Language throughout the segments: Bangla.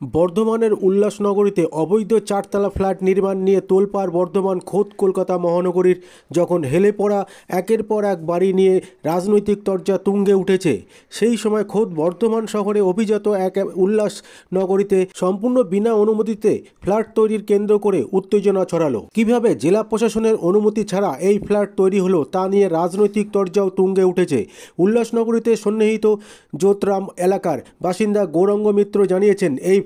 বর্ধমানের উল্লাসনগরীতে অবৈধ চারতলা ফ্ল্যাট নির্মাণ নিয়ে তোলপাড় বর্ধমান খোদ কলকাতা মহানগরীর। যখন হেলে পড়া একের পর এক বাড়ি নিয়ে রাজনৈতিক তরজা তুঙ্গে উঠেছে, সেই সময় খোদ বর্ধমান শহরে অভিজাত এক উল্লাসনগরীতে সম্পূর্ণ বিনা অনুমতিতে ফ্ল্যাট তৈরির কেন্দ্র করে উত্তেজনা ছড়ালো। কিভাবে জেলা প্রশাসনের অনুমতি ছাড়া এই ফ্ল্যাট তৈরি হলো তা নিয়ে রাজনৈতিক তরজাও তুঙ্গে উঠেছে। উল্লাসনগরীতে সন্নিহিত যোতরাম এলাকার বাসিন্দা গৌরাঙ্গ মিত্র জানিয়েছেন, এই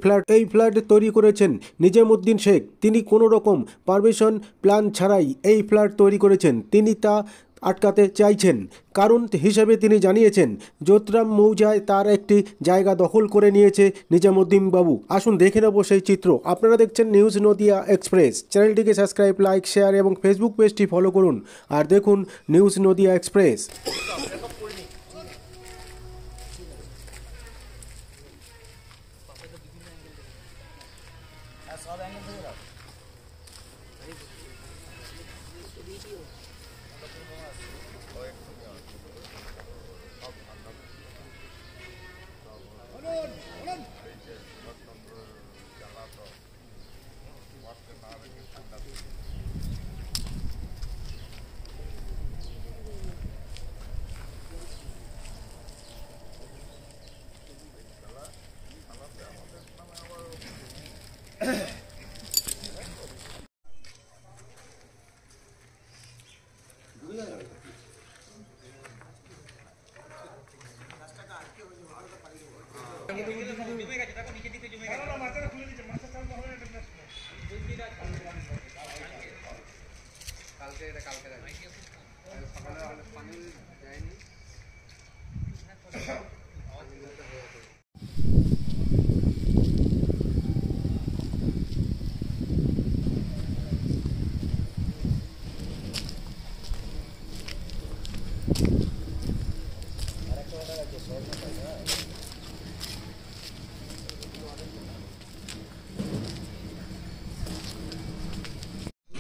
ফ্ল্যাট তৈরি করেছেন নিজামুদ্দিন শেখ। তিনি কোনো রকম পারমিশন প্ল্যান ছাড়াই এই ফ্ল্যাট তৈরি করেছেন। তিনি তা আটকাতে চাইছেন। কারণ হিসেবে তিনি জানিয়েছেন, যোতরাম মৌজায় তার একটি জায়গা দখল করে নিয়েছে নিজামুদ্দিন বাবু। আসুন দেখে নেব সেই চিত্র। আপনারা দেখছেন নিউজ নদিয়া এক্সপ্রেস। চ্যানেলটিকে সাবস্ক্রাইব, লাইক, শেয়ার এবং ফেসবুক পেজটি ফলো করুন। আর দেখুন নিউজ নদিয়া এক্সপ্রেস।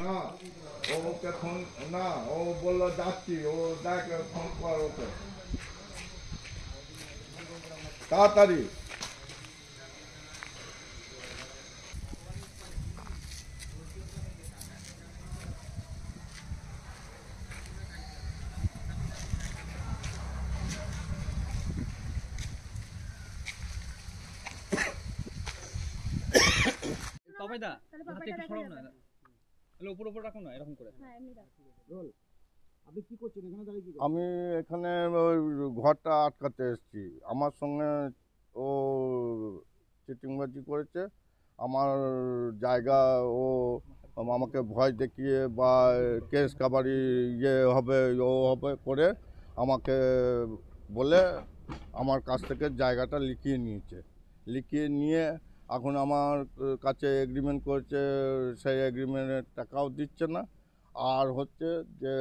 না ওকে ফোন না, ও বললো যাচ্ছি, ও দেখ ফোন কর ওকে তাড়াতাড়ি। পাপাইদা হাতে একটু সরাও না, তাহলে উপর উপর রাখো না, এরকম করে। হ্যাঁ এমনি রাখো। রোল। আপনি কি করছেন এখানে দাঁড়িয়ে? কি করছেন? আমি এখানে ওই ঘরটা আটকাতে এসেছি। আমার সঙ্গে ও চিটিংবাজি করেছে। আমার জায়গা ও আমাকে ভয় দেখিয়ে বা কেস কাবারি হবে ও হবে করে আমাকে বলে আমার কাছ থেকে জায়গাটা লিখিয়ে নিয়েছে। লিখিয়ে নিয়ে এখন আমার কাছে এগ্রিমেন্ট করেছে, সেই এগ্রিমেন্টের টাকাও দিচ্ছে না, আর হচ্ছে যে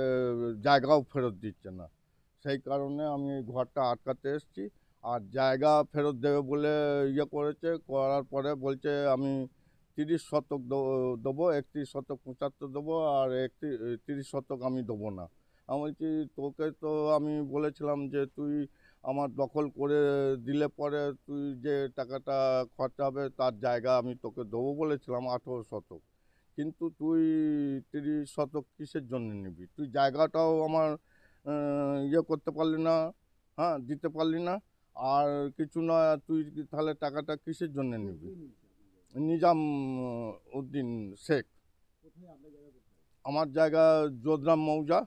জায়গাও ফেরত দিচ্ছে না। সেই কারণে আমি ঘরটা আটকাতে এসেছি। আর জায়গা ফেরত দেবে বলে করেছে, করার পরে বলছে আমি 30 শতক দেবো, 31 শতক 75 দেবো, আর 30 শতক আমি দেবো না। আমি বলছি তোকে তো আমি বলেছিলাম যে তুই আমার দখল করে দিলে পরে তুই যে টাকাটা খরচা হবে তার জায়গা আমি তোকে দেবো বলেছিলাম 18 শতক, কিন্তু তুই 30 শতক কিসের জন্য নিবি? তুই জায়গাটাও আমার করতে পারলি না, হ্যাঁ দিতে পারলি না, আর কিছু না, তুই তাহলে টাকাটা কিসের জন্য নিবি? নিজাম উদ্দিন শেখ। আমার জায়গা যোতরাম মৌজা।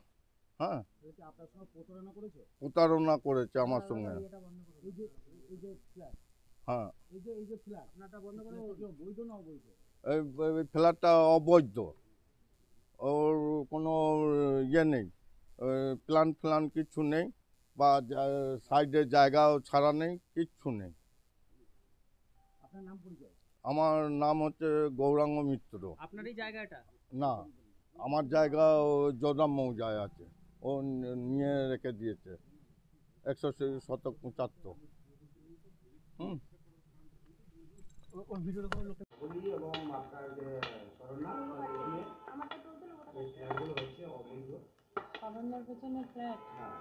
হ্যাঁ প্রতারণা করেছে আমার সঙ্গে। হ্যাঁ এই ফ্ল্যাটটা অবৈধ, ওর কোনো নেই, প্ল্যান কিছু নেই, বা সাইডে জায়গাও ছাড়া নেই, কিচ্ছু নেই। আমার নাম হচ্ছে গৌরাঙ্গ মিত্র। আপনার এই জায়গাটা? না, আমার জায়গা যোতরাম মৌজায় আছে, ও নিয়ে রেখে দিয়েছে 100 শতক 75। ওর ভিডিওটা করে লোকটা বলি এবং আপনার যে শরণার হচ্ছে অবৈধ শরণার পেছনে ফ্ল্যাট। হ্যাঁ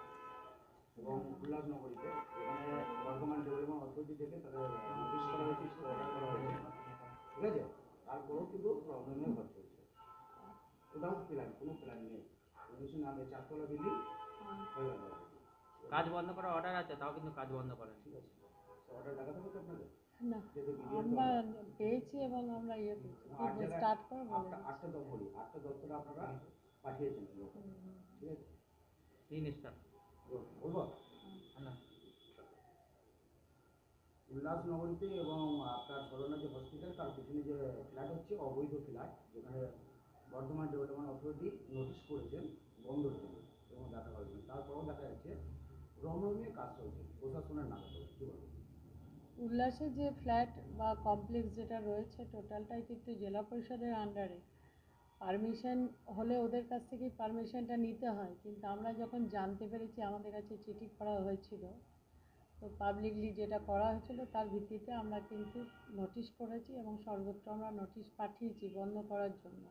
এবং উল্লাসনগরীতে এখানে বর্ধমান ডেভেলপমেন্ট অথরিটি থেকে তাদের নোটিশ করা হয়েছে, অর্ডার করা হয়েছে, ঠিক আছে। তারপরেও কিন্তু প্রবলেমের ঘর চলছে, উইদাউট প্ল্যান, কোনো প্ল্যান নেই। কন্ডিশন আগে 4 তলা বিল্ডিং হয়ে গেল, কাজ বন্ধ করার অর্ডার আছে, তাও কিন্তু কাজ বন্ধ করেন। ঠিক আছে। অর্ডার দেখাতে হবে আপনাদের না, আমরা পেয়েছি এবং আমরা স্টার্ট করবো। 8টা দপ্তরে আপনারা পাঠিয়েছেন, ঠিক আছে। 3 স্টার বলবো উল্লাসনগরীতে এবং আপনার সরনা যে হসপিটাল তার পিছনে যে ফ্ল্যাট হচ্ছে অবৈধ ফ্ল্যাট, যেখানে বর্ধমান ডেভেলপমেন্ট অথরিটি নোটিশ করেছেন বন্ধর জন্য এবং দেখা করেছেন। তারপরেও দেখা যাচ্ছে রমরমিয়ে কাজ চলছে, প্রশাসনের নামে কী বলবেন? উল্লাসে যে ফ্ল্যাট বা কমপ্লেক্স যেটা রয়েছে টোটালটাই কিন্তু জেলা পরিষদের আন্ডারে। পারমিশন হলে ওদের কাছ থেকেই পারমিশনটা নিতে হয়, কিন্তু আমরা যখন জানতে পেরেছি আমাদের কাছে চিঠি করা হয়েছিল, তো পাবলিকলি যেটা করা হয়েছিল তার ভিত্তিতে আমরা কিন্তু নোটিশ করেছি এবং সর্বত্র আমরা নোটিশ পাঠিয়েছি বন্ধ করার জন্য।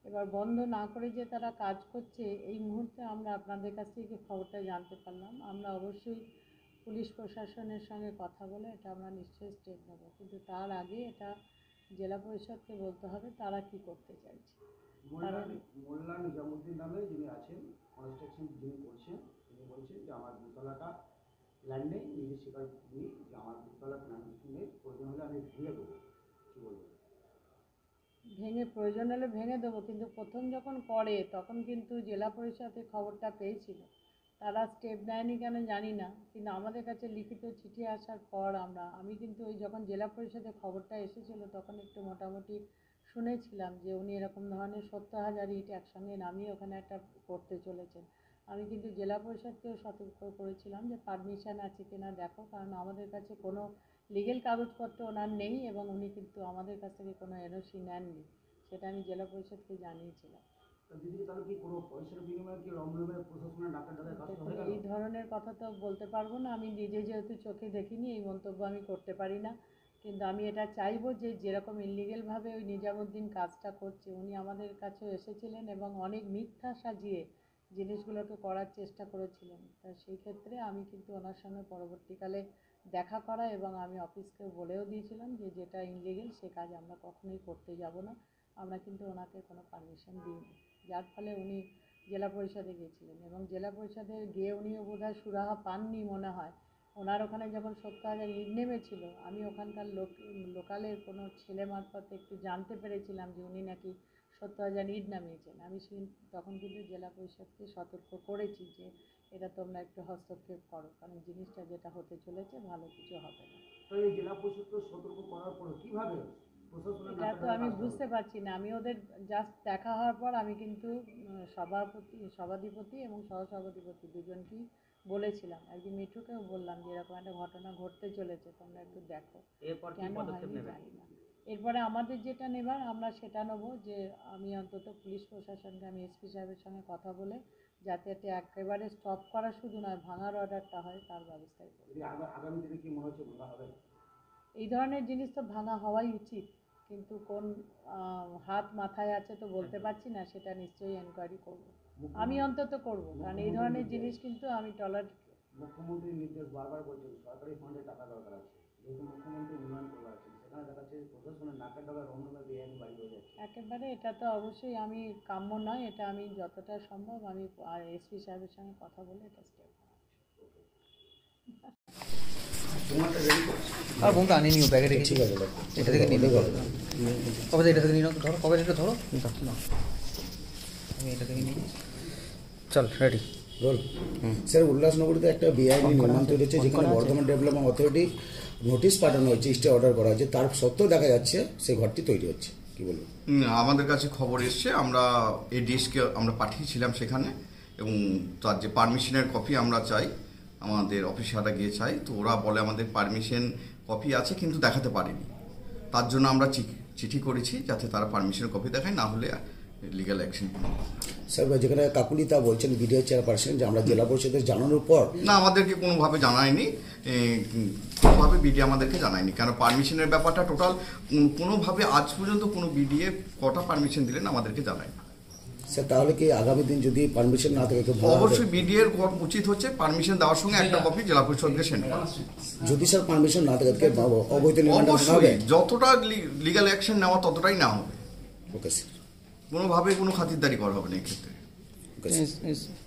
এবার বন্ধ না করে যে তারা কাজ করছে এই মুহূর্তে আমরা আপনাদের কাছ থেকে খবরটা জানতে পারলাম। আমরা অবশ্যই পুলিশ প্রশাসনের সঙ্গে কথা বলে এটা আমরা নিশ্চয়ই স্টেপ নেব, কিন্তু তার আগে এটা জেলা পরিষদকে বলতে হবে তারা কি করতে চাইছে। মোল্লা নিজামুদ্দিন নামে যিনি আছেন, কনস্ট্রাকশন যিনি করছেন, তিনি বলছেন যে আমার 2তলাটা প্ল্যান নেই, নিজে স্বীকার করি যে আমার 2তলা প্ল্যান নেই, প্রয়োজন হলে আমি ভেঙে দেবো। কী বলবো? প্রয়োজন হলে ভেঙে দেবো, কিন্তু প্রথম যখন করে তখন কিন্তু জেলা পরিষদের খবরটা পেয়েছিল, তারা স্টেপ নেয়নি কেন জানি না, কিন্তু আমাদের কাছে লিখিত চিঠি আসার পর আমি কিন্তু ওই যখন জেলা পরিষদের খবরটা এসেছিলো তখন একটু মোটামুটি শুনেছিলাম যে উনি এরকম ধরনের 70,000 ইট একসঙ্গে নামিয়ে ওখানে একটা করতে চলেছেন। আমি কিন্তু জেলা পরিষদকেও সতর্ক করেছিলাম যে পারমিশন আছে কিনা দেখো, কারণ আমাদের কাছে কোনো লিগেল কাগজপত্র ওনার নেই এবং উনি কিন্তু আমাদের কাছ থেকে কোনো এনওসি নেননি, সেটা আমি জেলা পরিষদকে জানিয়েছিলাম। এই ধরনের কথা তো বলতে পারবো না, আমি নিজে যেহেতু চোখে দেখিনি এই মন্তব্য আমি করতে পারি না, কিন্তু আমি এটা চাইবো যে যেরকম ইনলিগেলভাবে ওই নিজামুদ্দিন কাজটা করছে, উনি আমাদের কাছেও এসেছিলেন এবং অনেক মিথ্যা সাজিয়ে জিনিসগুলোকে করার চেষ্টা করেছিলেন। তা সেই ক্ষেত্রে আমি কিন্তু ওনার সঙ্গে পরবর্তীকালে দেখা করা এবং আমি অফিসকেও বলেও দিয়েছিলাম যে যেটা ইনলিগেল সে কাজ আমরা কখনোই করতে যাব না। আমরা কিন্তু ওনাকে কোনো পারমিশন দিইনি, যার ফলে উনি জেলা পরিষদে গিয়েছিলেন এবং জেলা পরিষদে গিয়ে উনিও বোধহয় সুরাহা পাননি মনে হয়। ওনার ওখানে যখন 70,000 ইট নেমেছিল, আমি ওখানকার লোকালের কোনো ছেলে মারফতে একটু জানতে পেরেছিলাম যে উনি নাকি 70,000 ইট নামিয়েছেন। আমি তখন কিন্তু জেলা পরিষদকে সতর্ক করেছি যে এটা তোমরা একটু হস্তক্ষেপ করো, কারণ জিনিসটা যেটা হতে চলেছে ভালো কিছু হবে না। তো এই জেলা পরিষদকে সতর্ক করার পর কীভাবে এটা তো আমি বুঝতে পারছি না। আমি ওদের জাস্ট দেখা হওয়ার পর আমি কিন্তু সভাধিপতি এবং সহসভাধিপতি দুজনকেই বলেছিলাম, একদিন মিঠুকেও বললাম যে এরকম একটা ঘটনা ঘটতে চলেছে, তোমরা একটু দেখো কেন হয়নি জানি না। এরপরে আমাদের যেটা নেবার আমরা সেটা নেবো, যে আমি অন্তত পুলিশ প্রশাসনকে আমি এসপি সাহেবের সঙ্গে কথা বলে যাতে এটা একেবারে স্টপ করা শুধু নয় ভাঙার অর্ডারটা হয় তার ব্যবস্থাই করব। আগামী দিনে কি মনে হচ্ছে ভাঙা হবে? এই ধরনের জিনিস তো ভাঙা হওয়াই উচিত, কিন্তু কোন হাত মাথায় আছে তো বলতে পারছি না, সেটা নিশ্চয়ই এনকোয়ারি করব, আমি অন্তত করব, কারণ এই ধরনের জিনিস কিন্তু আমি মুখ্যমন্ত্রীর নির্দেশ বারবার বলছেন সরকারি ফান্ডে টাকা দরকার আছে, যেহেতু মুখ্যমন্ত্রী উন্নয়ন করে আছেন সেখানে দেখা যাচ্ছে প্রশাসনের নাকের ডগা রমরমে বেআইনি বাড়ি হয়ে যাচ্ছে। একেবারে এটা তো অবশ্যই আমি কাম্য নয়, এটা আমি যতটা সম্ভব আমি এসপি সাহেবের সঙ্গে কথা বলে এটা স্টেপ আর বোনটা আনিনি ও প্যাকেটে ঠিক আছে, এটা থেকে নিলে কবে এটা থেকে নিয়ে নাও, ধরো কবে এটা ধরো আমি এটা থেকে নিই, চল রেডি রোল। স্যার উল্লাসনগরীতে একটা বেআইনি নির্মাণ তৈরি হচ্ছে, যেখানে বর্ধমান ডেভেলপমেন্ট অথরিটি নোটিশ পাঠানো হয়েছে, স্টে অর্ডার করা হয়েছে, তার সত্ত্বেও দেখা যাচ্ছে সেই ঘরটি তৈরি হচ্ছে, কি বলবো? আমাদের কাছে খবর এসছে, আমরা এডিএসকে আমরা পাঠিয়েছিলাম সেখানে, এবং তার যে পারমিশনের কপি আমরা চাই, আমাদের অফিসাররা গিয়ে চাই, তো ওরা বলে আমাদের পারমিশন কপি আছে কিন্তু দেখাতে পারেনি, তার জন্য আমরা চিঠি করেছি যাতে তারা পারমিশনের কপি দেখায়, না হলে লিগ্যাল অ্যাকশন। স্যার যেখানে কাকুলিতা বলছেন বিডিও চেয়ারপারসন যে আমরা জেলা পরিষদের জানানোর পর, না আমাদেরকে কোনোভাবে জানায়নি, কোনোভাবে বিডিও আমাদেরকে জানায়নি, কারণ পারমিশনের ব্যাপারটা টোটাল কোনোভাবে আজ পর্যন্ত কোনো বিডিএ কটা পারমিশন দিলেন আমাদেরকে জানায়নি। স্যার তাহলে কি আগামী দিন যদি পারমিশন না থাকে কেউ ভাড়া হবে? অবশ্যই বিডিএর উচিত হচ্ছে পারমিশন দেওয়ার সঙ্গে একটা কপি জেলা পরিষদকে সেন্ড করা। যদি স্যার পারমিশন না থাকে অবৈধ নির্মাণ হবে? অবশ্যই যতটা লিগ্যাল অ্যাকশন নেওয়া ততটাই না হবে, ওকে স্যার, কোনোভাবে কোনো খাতিরদারি করা হবে না এক্ষেত্রে। Okay sir.